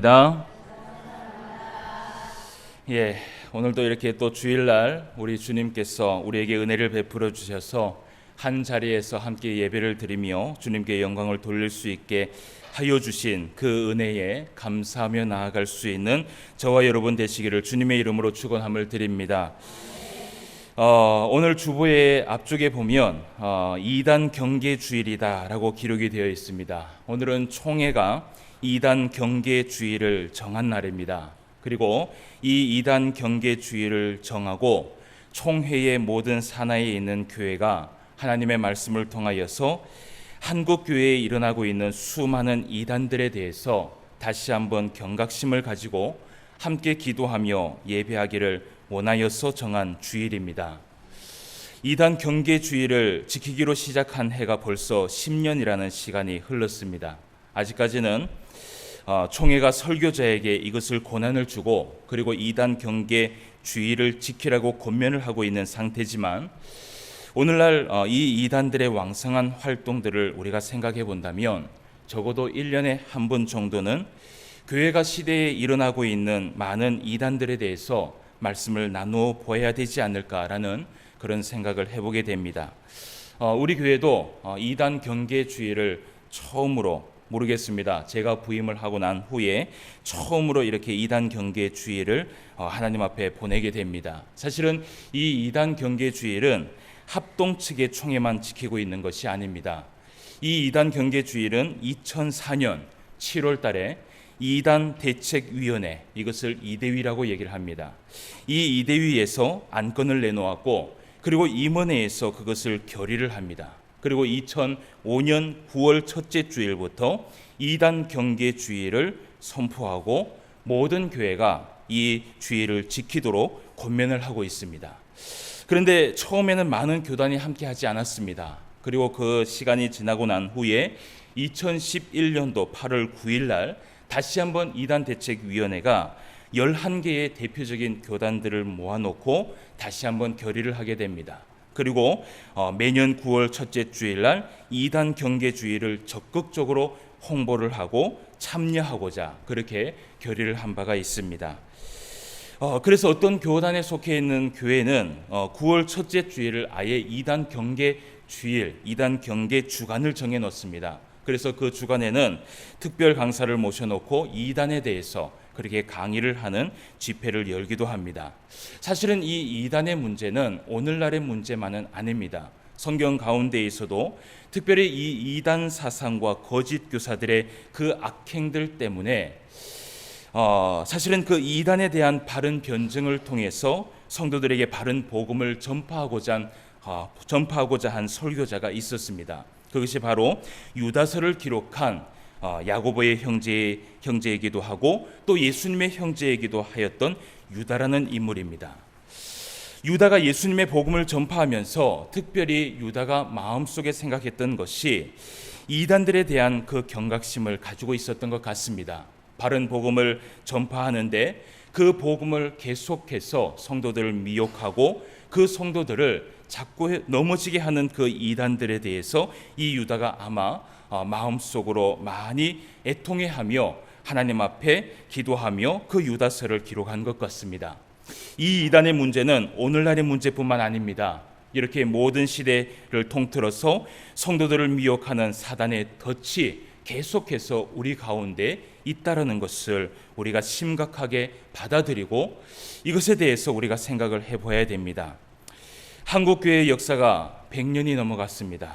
감사합니다. 오늘도 이렇게 또 주일날 우리 주님께서 우리에게 은혜를 베풀어 주셔서 한 자리에서 함께 예배를 드리며 주님께 영광을 돌릴 수 있게 하여 주신 그 은혜에 감사하며 나아갈 수 있는 저와 여러분 되시기를 주님의 이름으로 축원함을 드립니다. 오늘 주보의 앞쪽에 보면 2단 경계 주일이다라고 기록이 되어 있습니다. 오늘은 총회가 2단 경계 주일을 정한 날입니다. 그리고 이 2단 경계 주일을 정하고 총회의 모든 산하에 있는 교회가 하나님의 말씀을 통하여서 한국 교회에 일어나고 있는 수많은 이단들에 대해서 다시 한번 경각심을 가지고 함께 기도하며 예배하기를 원하여서 정한 주일입니다. 이단 경계 주일을 지키기로 시작한 해가 벌써 10년이라는 시간이 흘렀습니다. 아직까지는 총회가 설교자에게 이것을 고난을 주고 그리고 이단 경계 주일을 지키라고 권면을 하고 있는 상태지만 오늘날 이 이단들의 왕성한 활동들을 우리가 생각해 본다면 적어도 1년에 한 번 정도는 교회가 시대에 일어나고 있는 많은 이단들에 대해서 말씀을 나누어 보아야 되지 않을까라는 그런 생각을 해보게 됩니다. 우리 교회도 이단 경계 주일을 처음으로 모르겠습니다. 제가 부임을 하고 난 후에 처음으로 이렇게 이단 경계 주일을 하나님 앞에 보내게 됩니다. 사실은 이 이단 경계 주일은 합동 측의 총회만 지키고 있는 것이 아닙니다. 이 이단 경계 주일은 2004년 7월 달에 이단 대책위원회, 이것을 이대위라고 얘기를 합니다. 이 이대위에서 안건을 내놓았고 그리고 임원회에서 그것을 결의를 합니다. 그리고 2005년 9월 첫째 주일부터 이단 경계 주일을 선포하고 모든 교회가 이 주일을 지키도록 권면을 하고 있습니다. 그런데 처음에는 많은 교단이 함께 하지 않았습니다. 그리고 그 시간이 지나고 난 후에 2011년도 8월 9일 날 다시 한번 이단 대책위원회가 11개의 대표적인 교단들을 모아놓고 다시 한번 결의를 하게 됩니다. 그리고 매년 9월 첫째 주일날 이단 경계 주일을 적극적으로 홍보를 하고 참여하고자 그렇게 결의를 한 바가 있습니다. 그래서 어떤 교단에 속해 있는 교회는 9월 첫째 주일을 아예 이단 경계 주일, 이단 경계 주간을 정해 놓습니다. 그래서 그 주간에는 특별 강사를 모셔놓고 이단에 대해서 그렇게 강의를 하는 집회를 열기도 합니다. 사실은 이 이단의 문제는 오늘날의 문제만은 아닙니다. 성경 가운데에서도 특별히 이 이단 사상과 거짓 교사들의 그 악행들 때문에 사실은 그 이단에 대한 바른 변증을 통해서 성도들에게 바른 복음을 전파하고자 한 설교자가 있었습니다. 그것이 바로 유다서를 기록한 야고보의 형제이기도 하고 또 예수님의 형제이기도 하였던 유다라는 인물입니다. 유다가 예수님의 복음을 전파하면서 특별히 유다가 마음속에 생각했던 것이 이단들에 대한 그 경각심을 가지고 있었던 것 같습니다. 바른 복음을 전파하는데 그 복음을 계속해서 성도들을 미혹하고 그 성도들을 자꾸 넘어지게 하는 그 이단들에 대해서 이 유다가 아마 마음속으로 많이 애통해하며 하나님 앞에 기도하며 그 유다서를 기록한 것 같습니다. 이 이단의 문제는 오늘날의 문제뿐만 아닙니다. 이렇게 모든 시대를 통틀어서 성도들을 미혹하는 사단의 덫이 계속해서 우리 가운데 있다라는 것을 우리가 심각하게 받아들이고 이것에 대해서 우리가 생각을 해봐야 됩니다. 한국교회의 역사가 100년이 넘어갔습니다.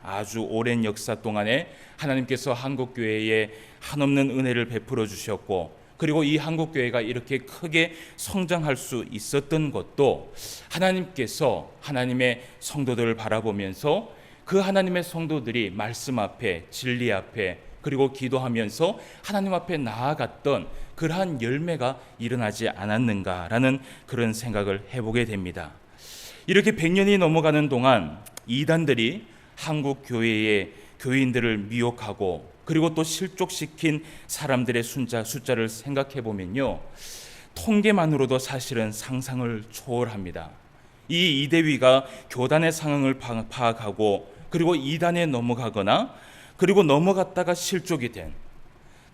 아주 오랜 역사 동안에 하나님께서 한국교회에 한없는 은혜를 베풀어 주셨고 그리고 이 한국교회가 이렇게 크게 성장할 수 있었던 것도 하나님께서 하나님의 성도들을 바라보면서 그 하나님의 성도들이 말씀 앞에 진리 앞에 그리고 기도하면서 하나님 앞에 나아갔던 그러한 열매가 일어나지 않았는가라는 그런 생각을 해보게 됩니다. 이렇게 100년이 넘어가는 동안 이단들이 한국 교회의 교인들을 미혹하고 그리고 또 실족시킨 사람들의 숫자를 생각해 보면요, 통계만으로도 사실은 상상을 초월합니다. 이 이대위가 교단의 상황을 파악하고 그리고 이단에 넘어가거나 그리고 넘어갔다가 실족이 된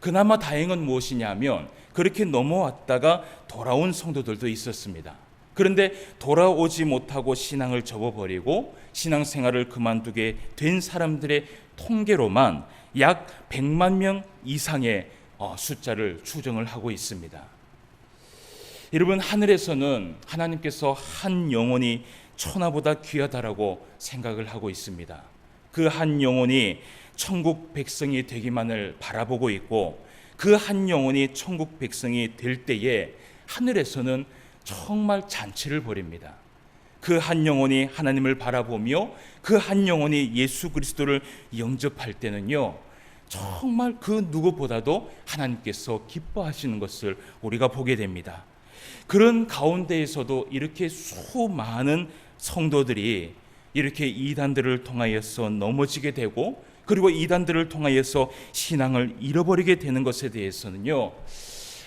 그나마 다행은 무엇이냐면 그렇게 넘어왔다가 돌아온 성도들도 있었습니다. 그런데 돌아오지 못하고 신앙을 접어버리고 신앙생활을 그만두게 된 사람들의 통계로만 약 100만 명 이상의 숫자를 추정을 하고 있습니다. 여러분, 하늘에서는 하나님께서 한 영혼이 천하보다 귀하다라고 생각을 하고 있습니다. 그 한 영혼이 천국 백성이 되기만을 바라보고 있고 그 한 영혼이 천국 백성이 될 때에 하늘에서는 정말 잔치를 벌입니다. 그 한 영혼이 하나님을 바라보며 그 한 영혼이 예수 그리스도를 영접할 때는요, 정말 그 누구보다도 하나님께서 기뻐하시는 것을 우리가 보게 됩니다. 그런 가운데에서도 이렇게 수많은 성도들이 이렇게 이단들을 통하여서 넘어지게 되고 그리고 이단들을 통하여서 신앙을 잃어버리게 되는 것에 대해서는요,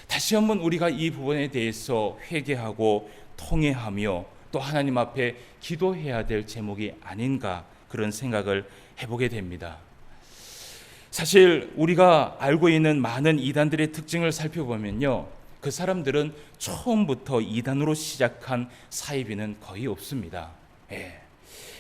다시 한번 우리가 이 부분에 대해서 회개하고 통회하며 또 하나님 앞에 기도해야 될 제목이 아닌가, 그런 생각을 해보게 됩니다. 사실 우리가 알고 있는 많은 이단들의 특징을 살펴보면요, 그 사람들은 처음부터 이단으로 시작한 사이비는 거의 없습니다.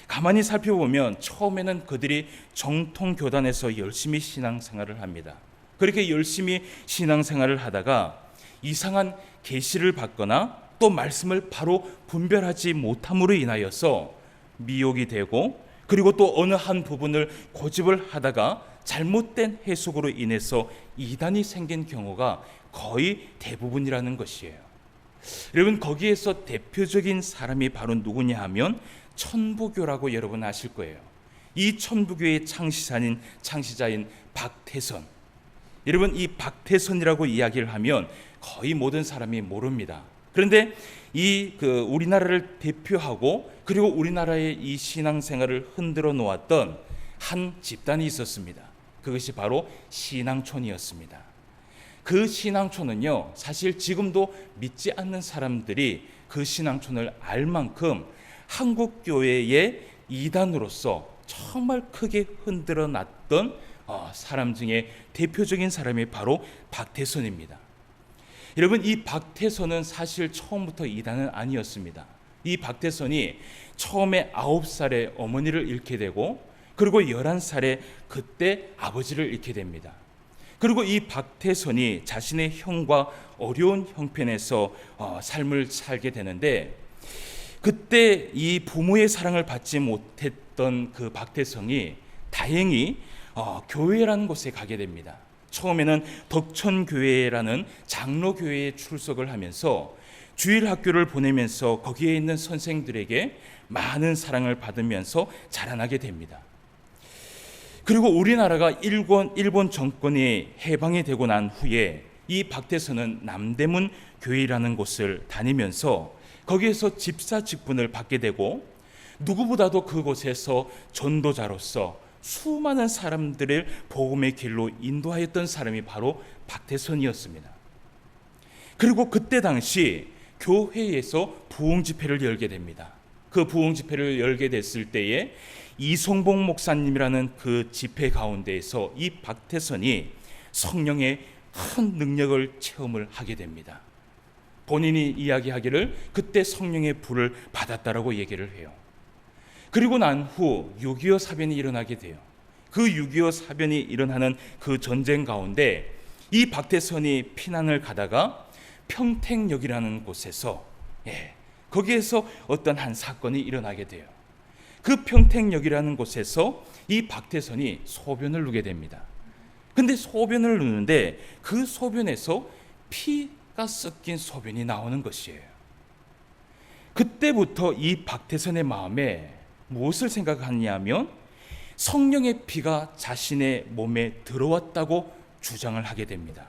가만히 살펴보면 처음에는 그들이 정통교단에서 열심히 신앙생활을 합니다. 그렇게 열심히 신앙생활을 하다가 이상한 계시를 받거나 또 말씀을 바로 분별하지 못함으로 인하여서 미혹이 되고 그리고 또 어느 한 부분을 고집을 하다가 잘못된 해석으로 인해서 이단이 생긴 경우가 거의 대부분이라는 것이에요. 여러분, 거기에서 대표적인 사람이 바로 누구냐 하면 천부교라고 여러분 아실 거예요. 이 천부교의 창시자인 박태선. 여러분, 이 박태선이라고 이야기를 하면 거의 모든 사람이 모릅니다. 그런데 우리나라를 대표하고 그리고 우리나라의 이 신앙생활을 흔들어 놓았던 한 집단이 있었습니다. 그것이 바로 신앙촌이었습니다. 그 신앙촌은요, 사실 지금도 믿지 않는 사람들이 그 신앙촌을 알 만큼 한국 교회의 이단으로서 정말 크게 흔들어 놨던 사람 중에 대표적인 사람이 바로 박태선입니다. 여러분, 이 박태선은 사실 처음부터 이단은 아니었습니다. 이 박태선이 처음에 9살에 어머니를 잃게 되고 그리고 11살에 그때 아버지를 잃게 됩니다. 그리고 이 박태선이 자신의 형과 어려운 형편에서 삶을 살게 되는데 그때 이 부모의 사랑을 받지 못했던 그 박태성이 다행히 교회라는 곳에 가게 됩니다. 처음에는 덕천교회라는 장로교회에 출석을 하면서 주일학교를 보내면서 거기에 있는 선생들에게 많은 사랑을 받으면서 자라나게 됩니다. 그리고 우리나라가 일본 정권이 해방이 되고 난 후에 이 박태선은 남대문 교회라는 곳을 다니면서 거기에서 집사 직분을 받게 되고 누구보다도 그곳에서 전도자로서 수많은 사람들을 복음의 길로 인도하였던 사람이 바로 박태선이었습니다. 그리고 그때 당시 교회에서 부흥 집회를 열게 됩니다. 그 부흥 집회를 열게 됐을 때에 이송봉 목사님이라는 그 집회 가운데에서 이 박태선이 성령의 큰 능력을 체험을 하게 됩니다. 본인이 이야기하기를 그때 성령의 불을 받았다라고 얘기를 해요. 그리고 난 후 6.25 사변이 일어나게 돼요. 그 6.25 사변이 일어나는 그 전쟁 가운데 이 박태선이 피난을 가다가 평택역이라는 곳에서 거기에서 어떤 한 사건이 일어나게 돼요. 그 평택역이라는 곳에서 이 박태선이 소변을 누게 됩니다. 근데 소변을 누는데 그 소변에서 피가 섞인 소변이 나오는 것이에요. 그때부터 이 박태선의 마음에 무엇을 생각하냐면 성령의 피가 자신의 몸에 들어왔다고 주장을 하게 됩니다.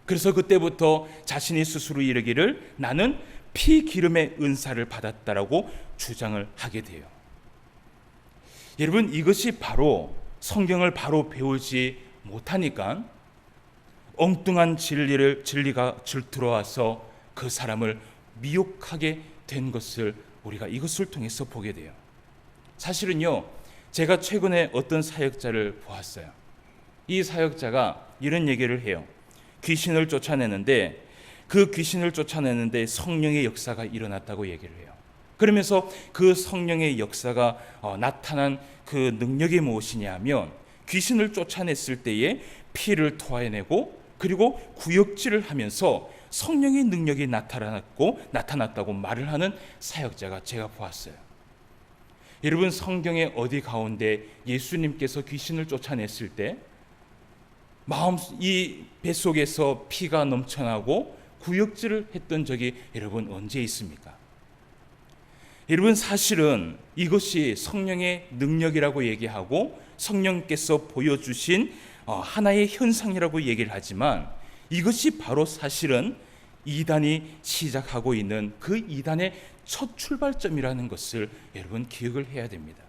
그래서 그때부터 자신이 스스로 이르기를 나는 피 기름의 은사를 받았다라고 주장을 하게 돼요. 여러분, 이것이 바로 성경을 바로 배우지 못하니까 엉뚱한 진리가 들어와서 그 사람을 미혹하게 된 것을 우리가 이것을 통해서 보게 돼요. 사실은요, 제가 최근에 어떤 사역자를 보았어요. 이 사역자가 이런 얘기를 해요. 귀신을 쫓아내는데 그 귀신을 쫓아내는데 성령의 역사가 일어났다고 얘기를 해요. 그러면서 그 성령의 역사가 나타난 그 능력이 무엇이냐 하면 귀신을 쫓아냈을 때에 피를 토해내고 그리고 구역질을 하면서 성령의 능력이 나타났다고 말을 하는 사역자가 제가 보았어요. 여러분, 성경의 어디 가운데 예수님께서 귀신을 쫓아냈을 때 이 뱃속에서 피가 넘쳐나고 구역질을 했던 적이 여러분 언제 있습니까? 여러분, 사실은 이것이 성령의 능력이라고 얘기하고 성령께서 보여주신 하나의 현상이라고 얘기를 하지만 이것이 바로 사실은 이단이 시작하고 있는 그 이단의 첫 출발점이라는 것을 여러분 기억을 해야 됩니다.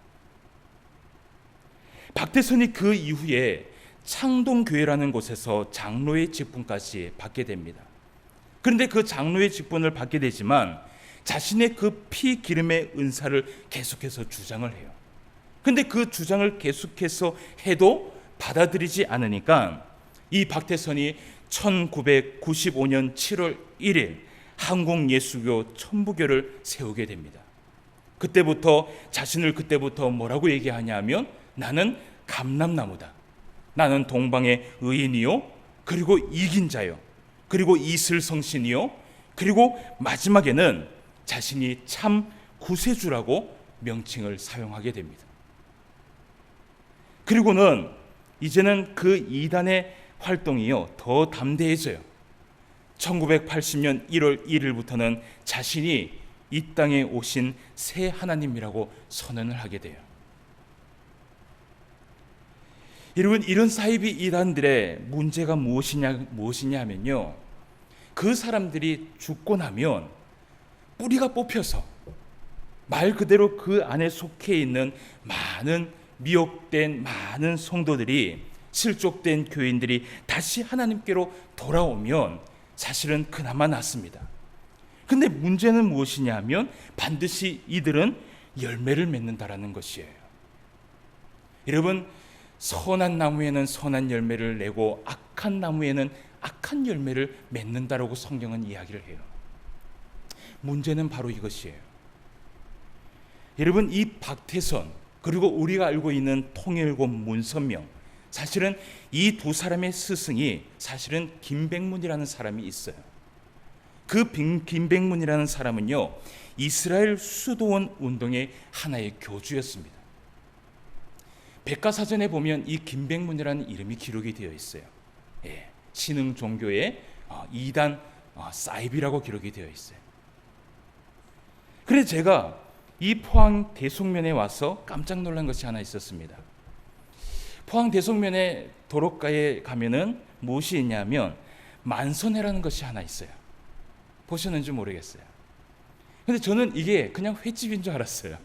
박태선이 그 이후에 창동교회라는 곳에서 장로의 직분까지 받게 됩니다. 그런데 그 장로의 직분을 받게 되지만 자신의 그 피 기름의 은사를 계속해서 주장을 해요. 그런데 그 주장을 계속해서 해도 받아들이지 않으니까 이 박태선이 1995년 7월 1일 한국예수교 천부교를 세우게 됩니다. 자신을 그때부터 뭐라고 얘기하냐면 나는 감람나무다. 나는 동방의 의인이요, 그리고 이긴 자요, 그리고 이슬성신이요, 그리고 마지막에는 자신이 참 구세주라고 명칭을 사용하게 됩니다. 그리고는 이제는 그 이단의 활동이요 더 담대해져요. 1980년 1월 1일부터는 자신이 이 땅에 오신 새 하나님이라고 선언을 하게 돼요. 여러분, 이런 사이비 이단들의 문제가 무엇이냐 하면요, 그 사람들이 죽고 나면 뿌리가 뽑혀서 말 그대로 그 안에 속해 있는 많은 미혹된 많은 성도들이, 실족된 교인들이 다시 하나님께로 돌아오면 사실은 그나마 낫습니다. 근데 문제는 무엇이냐 하면 반드시 이들은 열매를 맺는다라는 것이에요. 여러분, 선한 나무에는 선한 열매를 내고 악한 나무에는 악한 열매를 맺는다라고 성경은 이야기를 해요. 문제는 바로 이것이에요. 여러분, 이 박태선 그리고 우리가 알고 있는 통일고 문선명, 사실은 이 두 사람의 스승이 사실은 김백문이라는 사람이 있어요. 그 김백문이라는 사람은요, 이스라엘 수도원 운동의 하나의 교주였습니다. 백과사전에 보면 이 김백문이라는 이름이 기록이 되어 있어요. 신흥 종교의 2단 사이비라고 기록이 되어 있어요. 그래서 제가 이 포항 대송면에 와서 깜짝 놀란 것이 하나 있었습니다. 포항 대송면의 도로가에 가면은 무엇이 있냐면 만선회라는 것이 하나 있어요. 보셨는지 모르겠어요. 근데 저는 이게 그냥 횟집인 줄 알았어요.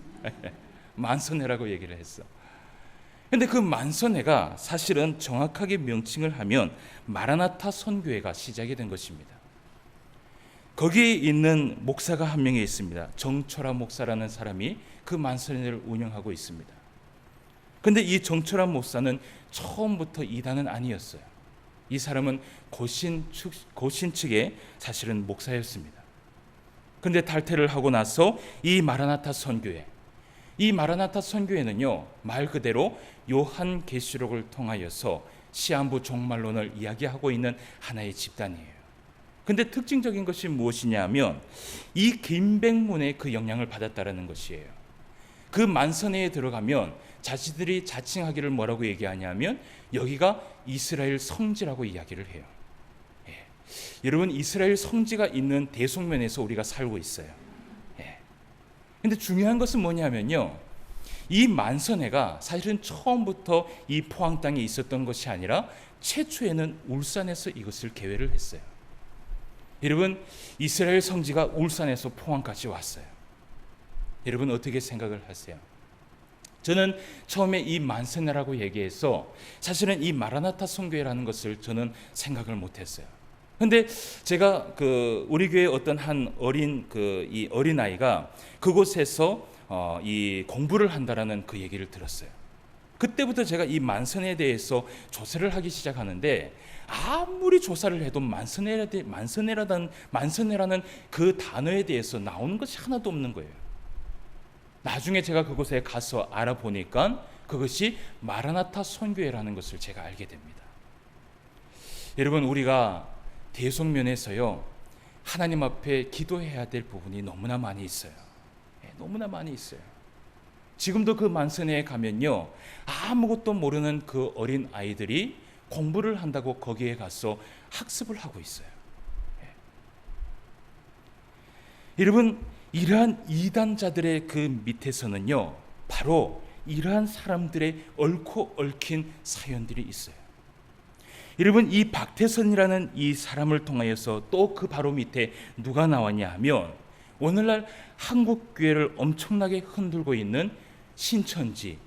만선회라고 얘기를 했어. 근데 그 만선회가 사실은 정확하게 명칭을 하면 마라나타 선교회가 시작이 된 것입니다. 거기에 있는 목사가 한 명이 있습니다. 정철아 목사라는 사람이 그 만선회를 운영하고 있습니다. 근데 이 정철아 목사는 처음부터 이단은 아니었어요. 이 사람은 고신 측의 사실은 목사였습니다. 근데 탈퇴를 하고 나서 이 마라나타 선교회는요, 말 그대로 요한계시록을 통하여서 시한부 종말론을 이야기하고 있는 하나의 집단이에요. 근데 특징적인 것이 무엇이냐면 이 김백문의 그 영향을 받았다라는 것이에요. 그 만선회에 들어가면 자신들이 자칭하기를 뭐라고 얘기하냐면 여기가 이스라엘 성지라고 이야기를 해요. 여러분, 이스라엘 성지가 있는 대송면에서 우리가 살고 있어요. 근데 중요한 것은 뭐냐면요, 이 만선회가 사실은 처음부터 이 포항 땅에 있었던 것이 아니라 최초에는 울산에서 이것을 개회를 했어요. 여러분, 이스라엘 성지가 울산에서 포항까지 왔어요. 여러분, 어떻게 생각을 하세요? 저는 처음에 이 만선회라고 얘기해서 사실은 이 마라나타 선교회라는 것을 저는 생각을 못했어요. 근데 제가 우리 교회 어떤 한 이 어린아이가 그곳에서 이 공부를 한다라는 그 얘기를 들었어요. 그때부터 제가 이 만선에 대해서 조사를 하기 시작하는데 아무리 조사를 해도 만선회라는 그 단어에 대해서 나오는 것이 하나도 없는 거예요. 나중에 제가 그곳에 가서 알아보니까 그것이 마라나타 선교회라는 것을 제가 알게 됩니다. 여러분, 우리가 대속면에서요, 하나님 앞에 기도해야 될 부분이 너무나 많이 있어요. 너무나 많이 있어요. 지금도 그 만선회에 가면요, 아무것도 모르는 그 어린 아이들이 공부를 한다고 거기에 가서 학습을 하고 있어요. 여러분, 이러한 이단자들의 그 밑에서는요, 바로 이러한 사람들의 얽혀 얽힌 사연들이 있어요. 여러분, 이 박태선이라는 이 사람을 통하여서 또 그 바로 밑에 누가 나왔냐 하면, 오늘날 한국 교회를 엄청나게 흔들고 있는 신천지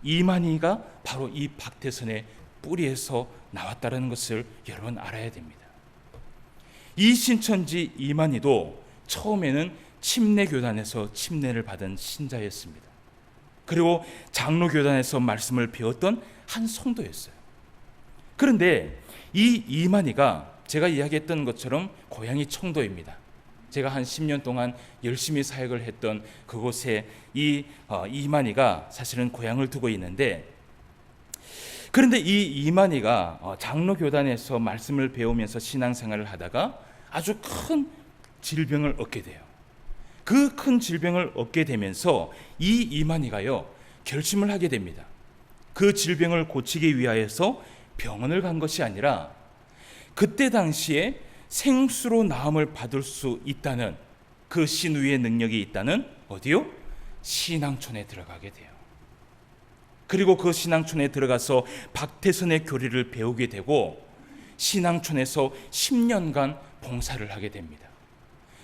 이만희가 바로 이 박태선의 뿌리에서 나왔다는 것을 여러분 알아야 됩니다. 이 신천지 이만희도 처음에는 침례교단에서 침례를 받은 신자였습니다. 그리고 장로교단에서 말씀을 배웠던 한 성도였어요. 그런데 이 이만희가 제가 이야기했던 것처럼 고향이 청도입니다. 제가 한 10년 동안 열심히 사역을 했던 그곳에 이 이만희가 사실은 고향을 두고 있는데, 그런데 이 이만희가 장로교단에서 말씀을 배우면서 신앙생활을 하다가 아주 큰 질병을 얻게 돼요. 그 큰 질병을 얻게 되면서 이 이만희가요, 결심을 하게 됩니다. 그 질병을 고치기 위하여서 병원을 간 것이 아니라 그때 당시에 생수로 나음을 받을 수 있다는 그 신우의 능력이 있다는 어디요? 신앙촌에 들어가게 돼요. 그리고 그 신앙촌에 들어가서 박태선의 교리를 배우게 되고 신앙촌에서 10년간 봉사를 하게 됩니다.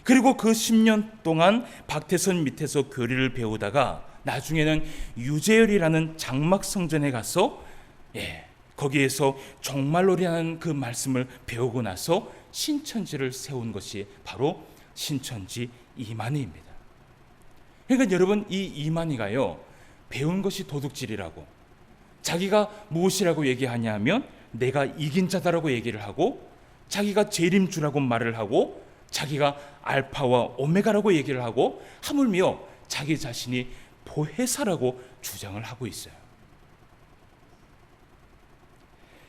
그리고 그 10년 동안 박태선 밑에서 교리를 배우다가 나중에는 유재열이라는 장막 성전에 가서 거기에서 종말놀이라는 그 말씀을 배우고 나서 신천지를 세운 것이 바로 신천지 이만희입니다. 그러니까 여러분, 이 이만희가요, 배운 것이 도둑질이라고, 자기가 무엇이라고 얘기하냐 하면 내가 이긴 자다라고 얘기를 하고, 자기가 재림주라고 말을 하고, 자기가 알파와 오메가라고 얘기를 하고, 하물며 자기 자신이 보혜사라고 주장을 하고 있어요.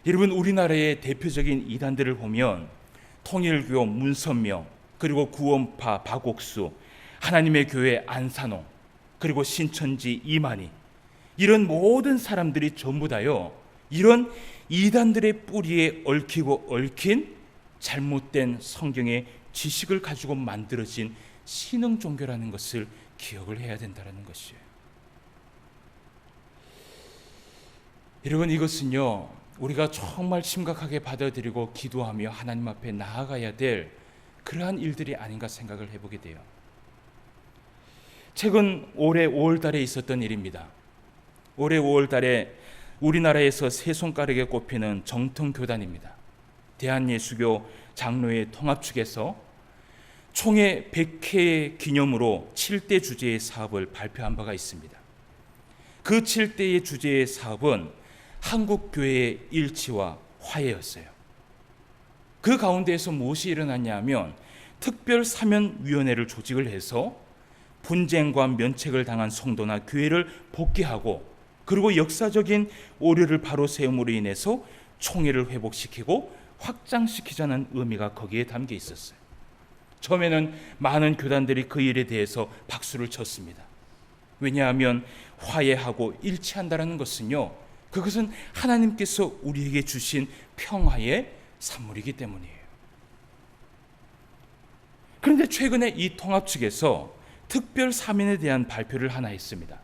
여러분, 우리나라의 대표적인 이단들을 보면 통일교 문선명, 그리고 구원파 박옥수, 하나님의 교회 안산홍, 그리고 신천지 이만희, 이런 모든 사람들이 전부 다요, 이런 이단들의 뿌리에 얽히고 얽힌 잘못된 성경의 지식을 가지고 만들어진 신흥 종교라는 것을 기억을 해야 된다는 것이에요. 여러분, 이것은요, 우리가 정말 심각하게 받아들이고 기도하며 하나님 앞에 나아가야 될 그러한 일들이 아닌가 생각을 해보게 돼요. 최근 올해 5월 달에 있었던 일입니다. 올해 5월 달에 우리나라에서 세 손가락에 꼽히는 정통교단입니다. 대한예수교 장로회 통합 측에서 총회 100회 기념으로 7대 주제의 사업을 발표한 바가 있습니다. 그 7대의 주제의 사업은 한국교회의 일치와 화해였어요. 그 가운데에서 무엇이 일어났냐 하면 특별사면위원회를 조직을 해서 분쟁과 면책을 당한 성도나 교회를 복귀하고, 그리고 역사적인 오류를 바로 세움으로 인해서 총회를 회복시키고 확장시키자는 의미가 거기에 담겨 있었어요. 처음에는 많은 교단들이 그 일에 대해서 박수를 쳤습니다. 왜냐하면 화해하고 일치한다는 것은요, 그것은 하나님께서 우리에게 주신 평화의 산물이기 때문이에요. 그런데 최근에 이 통합 측에서 특별 사면에 대한 발표를 하나 했습니다.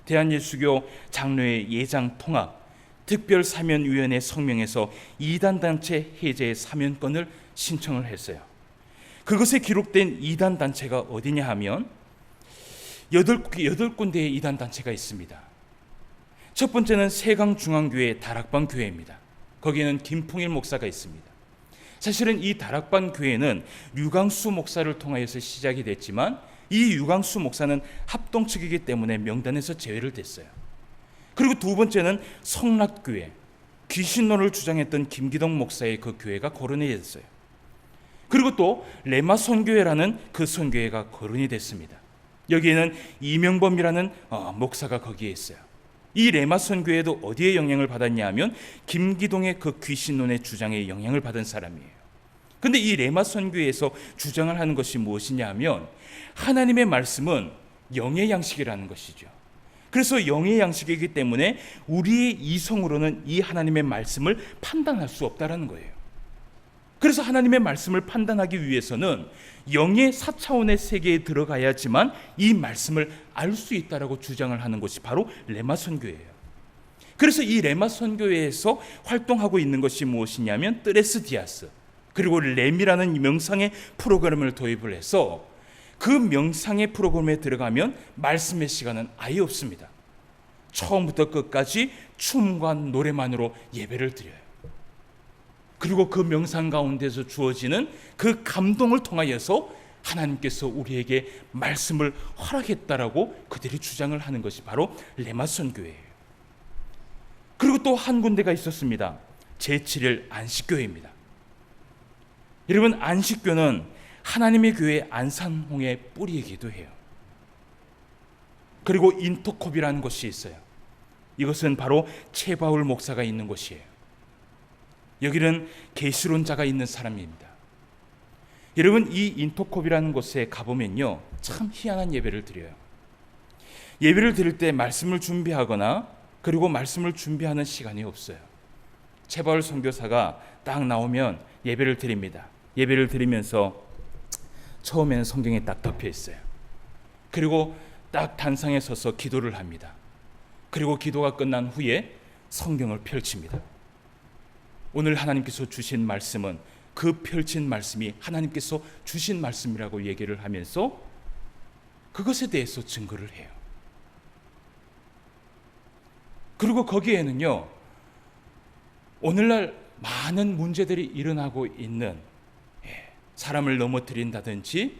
대한예수교 장로회 예장 통합 특별 사면위원회 성명에서 이단 단체 해제의 사면권을 신청을 했어요. 그것에 기록된 이단 단체가 어디냐 하면 8군데의 이단 단체가 있습니다. 첫 번째는 세강중앙교회 다락방 교회입니다. 거기에는 김풍일 목사가 있습니다. 사실은 이 다락방 교회는 류광수 목사를 통하여서 시작이 됐지만 이 류광수 목사는 합동 측이기 때문에 명단에서 제외를 됐어요. 그리고 두 번째는 성락교회, 귀신론을 주장했던 김기동 목사의 그 교회가 거론이 됐어요. 그리고 또 레마 선교회라는 그 선교회가 거론이 됐습니다. 여기에는 이명범이라는 목사가 거기에 있어요. 이 레마 선교회도 어디에 영향을 받았냐 하면 김기동의 그 귀신론의 주장에 영향을 받은 사람이에요. 근데 이 레마 선교회에서 주장을 하는 것이 무엇이냐 하면 하나님의 말씀은 영의 양식이라는 것이죠. 그래서 영의 양식이기 때문에 우리의 이성으로는 이 하나님의 말씀을 판단할 수 없다라는 거예요. 그래서 하나님의 말씀을 판단하기 위해서는 영의 4차원의 세계에 들어가야지만 이 말씀을 알 수 있다라고 주장을 하는 것이 바로 레마 선교회예요. 그래서 이 레마 선교회에서 활동하고 있는 것이 무엇이냐면 뜨레스 디아스 그리고 램이라는 명상의 프로그램을 도입을 해서 그 명상의 프로그램에 들어가면 말씀의 시간은 아예 없습니다. 처음부터 끝까지 춤과 노래만으로 예배를 드려요. 그리고 그 명상 가운데서 주어지는 그 감동을 통하여서 하나님께서 우리에게 말씀을 허락했다라고 그들이 주장을 하는 것이 바로 레마 선교회예요. 그리고 또 한 군데가 있었습니다. 제7일 안식교회입니다. 여러분, 안식교는 하나님의 교회 안산홍의 뿌리이기도 해요. 그리고 인터콥이라는 곳이 있어요. 이것은 바로 최바울 목사가 있는 곳이에요. 여기는 계시론자가 있는 사람입니다. 여러분, 이 인터콥이라는 곳에 가보면요, 참 희한한 예배를 드려요. 예배를 드릴 때 말씀을 준비하거나 그리고 말씀을 준비하는 시간이 없어요. 최바울 선교사가 딱 나오면 예배를 드립니다. 예배를 드리면서 처음에는 성경에 딱 덮여 있어요. 그리고 딱 단상에 서서 기도를 합니다. 그리고 기도가 끝난 후에 성경을 펼칩니다. 오늘 하나님께서 주신 말씀은 그 펼친 말씀이 하나님께서 주신 말씀이라고 얘기를 하면서 그것에 대해서 증거를 해요. 그리고 거기에는요, 오늘날 많은 문제들이 일어나고 있는, 사람을 넘어뜨린다든지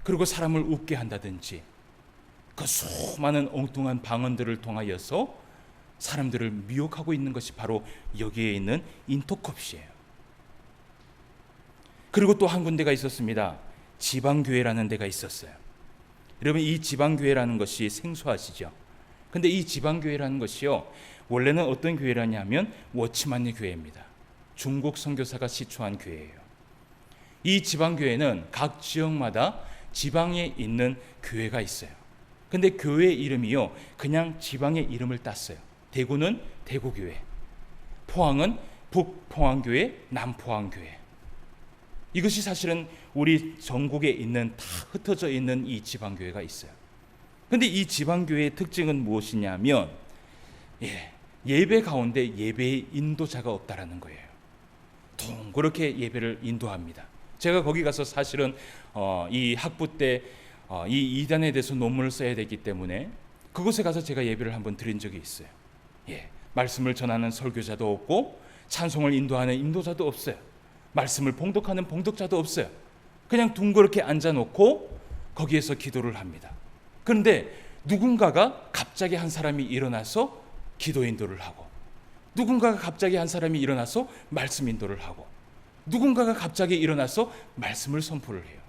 그리고 사람을 웃게 한다든지 그 수많은 엉뚱한 방언들을 통하여서 사람들을 미혹하고 있는 것이 바로 여기에 있는 인터콥이에요. 그리고 또 한 군데가 있었습니다. 지방교회라는 데가 있었어요. 여러분, 이 지방교회라는 것이 생소하시죠? 근데 이 지방교회라는 것이요, 원래는 어떤 교회라냐면 워치만리 교회입니다. 중국 선교사가 시초한 교회예요. 이 지방교회는 각 지역마다 지방에 있는 교회가 있어요. 근데 교회 이름이요, 그냥 지방의 이름을 땄어요. 대구는 대구교회, 포항은 북포항교회, 남포항교회. 이것이 사실은 우리 전국에 있는 다 흩어져 있는 이 지방교회가 있어요. 근데 이 지방교회의 특징은 무엇이냐면 예배 가운데 예배의 인도자가 없다라는 거예요. 동그렇게 예배를 인도합니다. 제가 거기 가서 사실은 이 학부 때 이 이단에 대해서 논문을 써야 되기 때문에 그곳에 가서 제가 예배를 한번 드린 적이 있어요. 말씀을 전하는 설교자도 없고 찬송을 인도하는 인도자도 없어요. 말씀을 봉독하는 봉독자도 없어요. 그냥 둥그렇게 앉아놓고 거기에서 기도를 합니다. 그런데 누군가가 갑자기 한 사람이 일어나서 기도 인도를 하고, 누군가가 갑자기 한 사람이 일어나서 말씀 인도를 하고, 누군가가 갑자기 일어나서 말씀을 선포를 해요.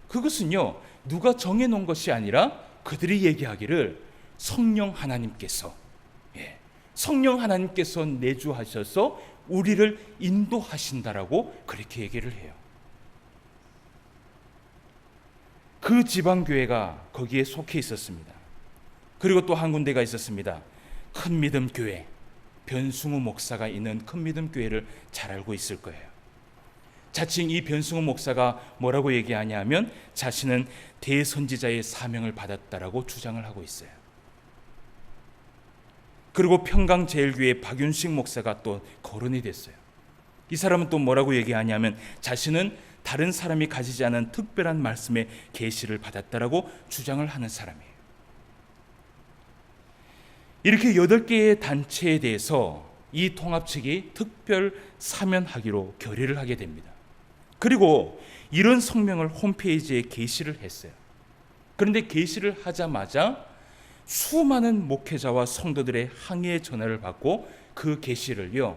그것은요, 누가 정해놓은 것이 아니라 그들이 얘기하기를 성령 하나님께서 내주하셔서 우리를 인도하신다라고 그렇게 얘기를 해요. 그 지방교회가 거기에 속해 있었습니다. 그리고 또 한 군데가 있었습니다. 큰 믿음 교회, 변승우 목사가 있는 큰 믿음 교회를 잘 알고 있을 거예요. 자칭 이 변승우 목사가 뭐라고 얘기하냐면 자신은 대선지자의 사명을 받았다라고 주장을 하고 있어요. 그리고 평강제일교회 박윤식 목사가 또 거론이 됐어요. 이 사람은 또 뭐라고 얘기하냐면 자신은 다른 사람이 가지지 않은 특별한 말씀의 계시를 받았다라고 주장을 하는 사람이에요. 이렇게 8개의 단체에 대해서 이 통합 측이 특별 사면하기로 결의를 하게 됩니다. 그리고 이런 성명을 홈페이지에 게시를 했어요. 그런데 게시를 하자마자 수많은 목회자와 성도들의 항의의 전화를 받고 그 게시를요,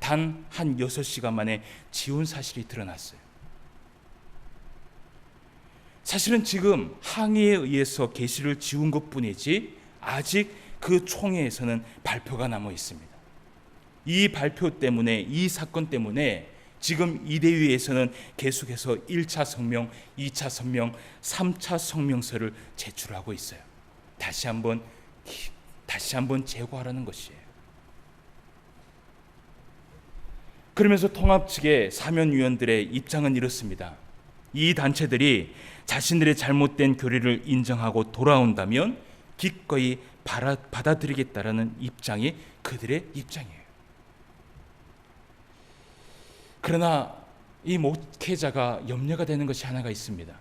단 한 6시간 만에 지운 사실이 드러났어요. 사실은 지금 항의에 의해서 계시를 지운 것뿐이지 아직 그 총회에서는 발표가 남아 있습니다. 이 발표 때문에, 이 사건 때문에 지금 이대위에서는 계속해서 1차 성명, 2차 성명, 3차 성명서를 제출하고 있어요. 다시 한번 재고하라는 것이에요. 그러면서 통합 측의 사면위원들의 입장은 이렇습니다. 이 단체들이 자신들의 잘못된 교리를 인정하고 돌아온다면 기꺼이 받아들이겠다라는 입장이 그들의 입장이에요. 그러나 이 목회자가 염려가 되는 것이 하나가 있습니다.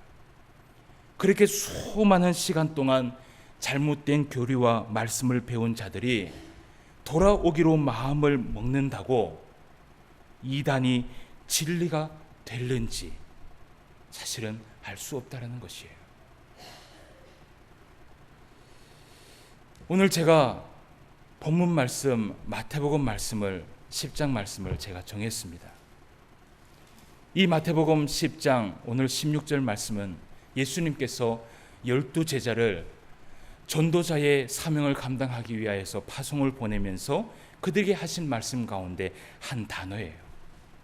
그렇게 수많은 시간 동안 잘못된 교리와 말씀을 배운 자들이 돌아오기로 마음을 먹는다고 이단이 진리가 될는지 사실은 알 수 없다는 것이에요. 오늘 제가 본문 말씀 마태복음 말씀을 10장 말씀을 제가 정했습니다. 이 마태복음 10장 오늘 16절 말씀은 예수님께서 12제자를 전도자의 사명을 감당하기 위하여서 파송을 보내면서 그들에게 하신 말씀 가운데 한 단어예요.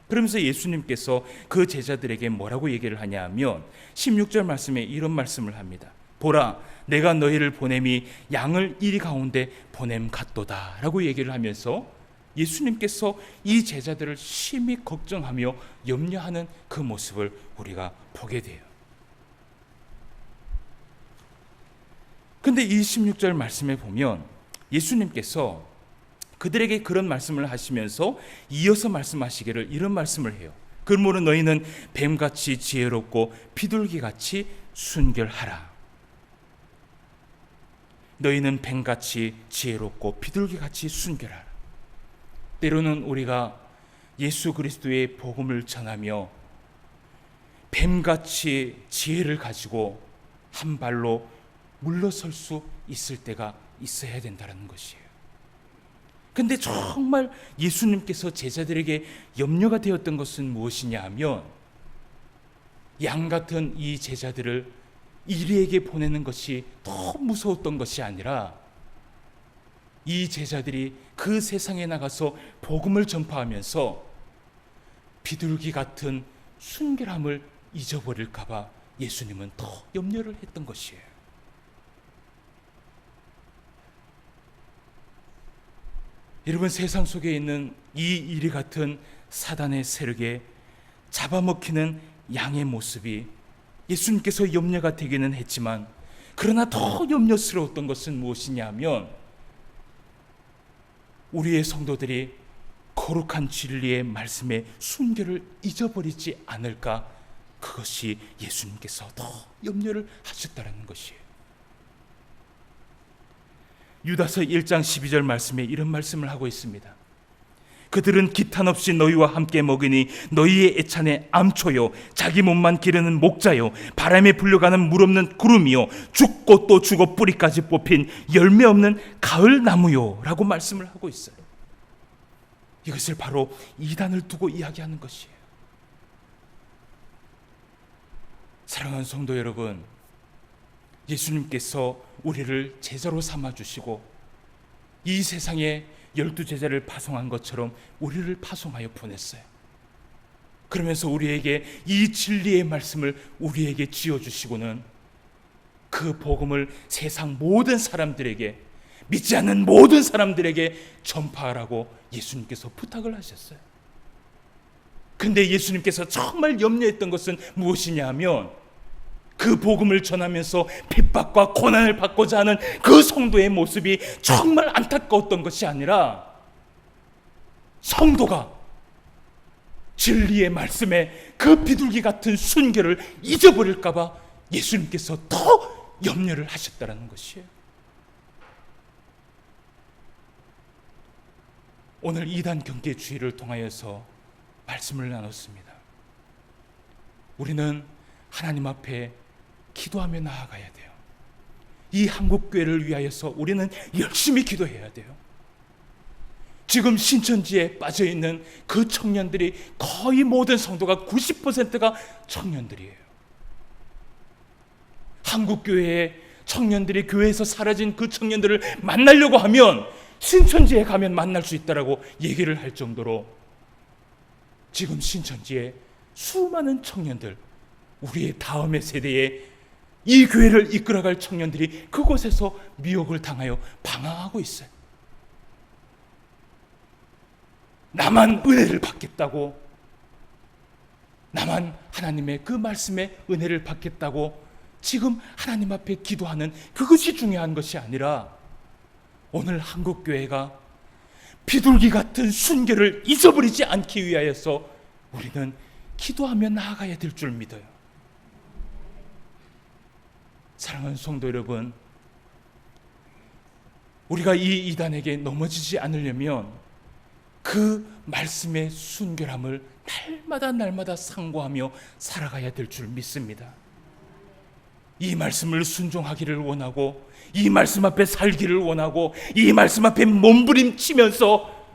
그러면서 예수님께서 그 제자들에게 뭐라고 얘기를 하냐 하면 16절 말씀에 이런 말씀을 합니다. 보라, 내가 너희를 보냄이 양을 이리 가운데 보냄 같도다 라고 얘기를 하면서 예수님께서 이 제자들을 심히 걱정하며 염려하는 그 모습을 우리가 보게 돼요. 근데 이 16절 말씀에 보면 예수님께서 그들에게 그런 말씀을 하시면서 이어서 말씀하시기를 이런 말씀을 해요. 그러므로 너희는 뱀같이 지혜롭고 비둘기같이 순결하라. 너희는 뱀같이 지혜롭고 비둘기같이 순결하라. 때로는 우리가 예수 그리스도의 복음을 전하며 뱀같이 지혜를 가지고 한 발로 물러설 수 있을 때가 있어야 된다는 것이에요. 근데 정말 예수님께서 제자들에게 염려가 되었던 것은 무엇이냐 하면 양 같은 이 제자들을 이리에게 보내는 것이 더 무서웠던 것이 아니라 이 제자들이 그 세상에 나가서 복음을 전파하면서 비둘기 같은 순결함을 잊어버릴까 봐 예수님은 더 염려를 했던 것이에요. 여러분, 세상 속에 있는 이 이리 같은 사단의 세력에 잡아먹히는 양의 모습이 예수님께서 염려가 되기는 했지만 그러나 더 염려스러웠던 것은 무엇이냐 하면 우리의 성도들이 거룩한 진리의 말씀의 순결을 잊어버리지 않을까, 그것이 예수님께서 더 염려를 하셨다는 것이에요. 유다서 1장 12절 말씀에 이런 말씀을 하고 있습니다. 그들은 기탄 없이 너희와 함께 먹으니 너희의 애찬의 암초요 자기 몸만 기르는 목자요 바람에 불려가는 물 없는 구름이요 죽고 또 죽어 뿌리까지 뽑힌 열매 없는 가을 나무요 라고 말씀을 하고 있어요. 이것을 바로 이단을 두고 이야기하는 것이에요. 사랑하는 성도 여러분, 예수님께서 우리를 제자로 삼아주시고 이 세상에 12제자를 파송한 것처럼 우리를 파송하여 보냈어요. 그러면서 우리에게 이 진리의 말씀을 우리에게 지어주시고는 그 복음을 세상 모든 사람들에게, 믿지 않는 모든 사람들에게 전파하라고 예수님께서 부탁을 하셨어요. 근데 예수님께서 정말 염려했던 것은 무엇이냐 하면 그 복음을 전하면서 핍박과 고난을 받고자 하는 그 성도의 모습이 정말 안타까웠던 것이 아니라 성도가 진리의 말씀에 그 비둘기 같은 순결을 잊어버릴까 봐 예수님께서 더 염려를 하셨다는 것이에요. 오늘 이단 경계 주의를 통하여서 말씀을 나눴습니다. 우리는 하나님 앞에 기도하며 나아가야 돼요. 이 한국교회를 위하여서 우리는 열심히 기도해야 돼요. 지금 신천지에 빠져있는 그 청년들이 거의 모든 성도가 90%가 청년들이에요. 한국교회의 청년들이 교회에서 사라진 그 청년들을 만나려고 하면 신천지에 가면 만날 수 있다라고 얘기를 할 정도로 지금 신천지에 수많은 청년들, 우리의 다음의 세대에 이 교회를 이끌어갈 청년들이 그곳에서 미혹을 당하여 방황하고 있어요. 나만 은혜를 받겠다고, 나만 하나님의 그 말씀의 은혜를 받겠다고 지금 하나님 앞에 기도하는 그것이 중요한 것이 아니라 오늘 한국교회가 비둘기 같은 순결을 잊어버리지 않기 위하여서 우리는 기도하며 나아가야 될 줄 믿어요. 사랑하는 성도 여러분, 우리가 이 이단에게 넘어지지 않으려면 그 말씀의 순결함을 날마다 상고하며 살아가야 될 줄 믿습니다. 이 말씀을 순종하기를 원하고, 이 말씀 앞에 살기를 원하고, 이 말씀 앞에 몸부림치면서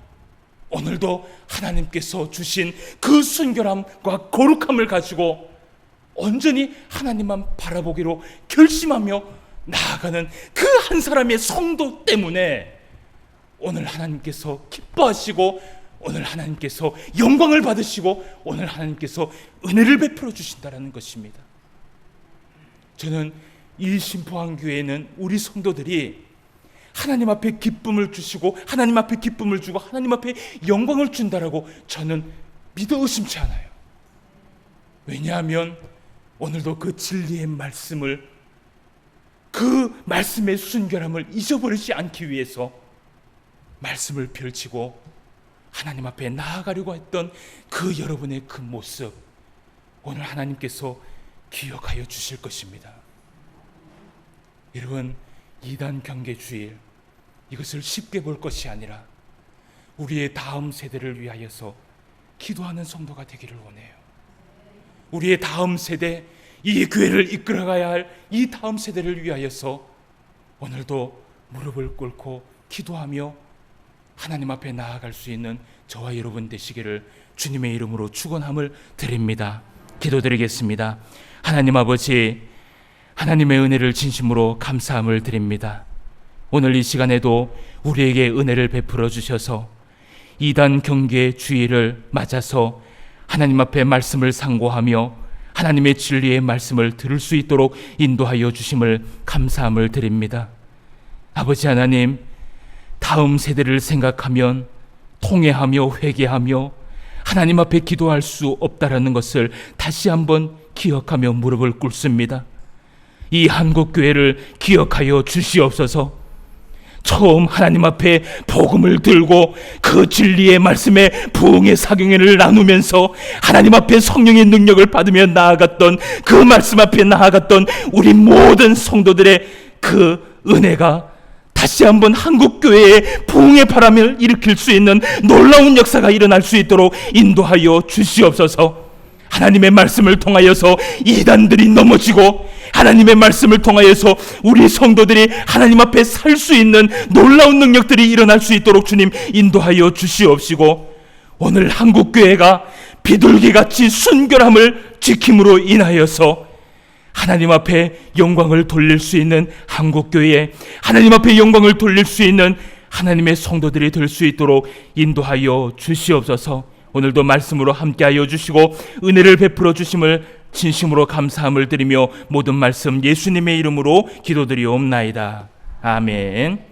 오늘도 하나님께서 주신 그 순결함과 거룩함을 가지고 온전히 하나님만 바라보기로 결심하며 나아가는 그 한 사람의 성도 때문에 오늘 하나님께서 기뻐하시고, 오늘 하나님께서 영광을 받으시고, 오늘 하나님께서 은혜를 베풀어 주신다는 것입니다. 저는 일심포항교회에는 우리 성도들이 하나님 앞에 기쁨을 주시고, 하나님 앞에 기쁨을 주고, 하나님 앞에 영광을 준다라고 저는 믿어 의심치 않아요. 왜냐하면 오늘도 그 진리의 말씀을, 그 말씀의 순결함을 잊어버리지 않기 위해서 말씀을 펼치고 하나님 앞에 나아가려고 했던 그 여러분의 그 모습, 오늘 하나님께서 기억하여 주실 것입니다. 여러분, 이단 경계 주일, 이것을 쉽게 볼 것이 아니라 우리의 다음 세대를 위하여서 기도하는 성도가 되기를 원해요. 우리의 다음 세대, 이 교회를 이끌어가야 할 이 다음 세대를 위하여서 오늘도 무릎을 꿇고 기도하며 하나님 앞에 나아갈 수 있는 저와 여러분 되시기를 주님의 이름으로 축원함을 드립니다. 기도드리겠습니다. 하나님 아버지, 하나님의 은혜를 진심으로 감사함을 드립니다. 오늘 이 시간에도 우리에게 은혜를 베풀어 주셔서 이단 경계의 주일을 맞아서 하나님 앞에 말씀을 상고하며 하나님의 진리의 말씀을 들을 수 있도록 인도하여 주심을 감사함을 드립니다. 아버지 하나님, 다음 세대를 생각하면 통회하며 회개하며 하나님 앞에 기도할 수 없다라는 것을 다시 한번 기억하며 무릎을 꿇습니다. 이 한국교회를 기억하여 주시옵소서. 처음 하나님 앞에 복음을 들고 그 진리의 말씀에 부흥의 사경회를 나누면서 하나님 앞에 성령의 능력을 받으며 나아갔던, 그 말씀 앞에 나아갔던 우리 모든 성도들의 그 은혜가 다시 한번 한국교회에 부흥의 바람을 일으킬 수 있는 놀라운 역사가 일어날 수 있도록 인도하여 주시옵소서. 하나님의 말씀을 통하여서 이단들이 넘어지고, 하나님의 말씀을 통하여서 우리 성도들이 하나님 앞에 살 수 있는 놀라운 능력들이 일어날 수 있도록 주님 인도하여 주시옵시고, 오늘 한국교회가 비둘기같이 순결함을 지킴으로 인하여서 하나님 앞에 영광을 돌릴 수 있는 한국교회, 하나님 앞에 영광을 돌릴 수 있는 하나님의 성도들이 될 수 있도록 인도하여 주시옵소서. 오늘도 말씀으로 함께하여 주시고 은혜를 베풀어 주심을 진심으로 감사함을 드리며 모든 말씀 예수님의 이름으로 기도드리옵나이다. 아멘.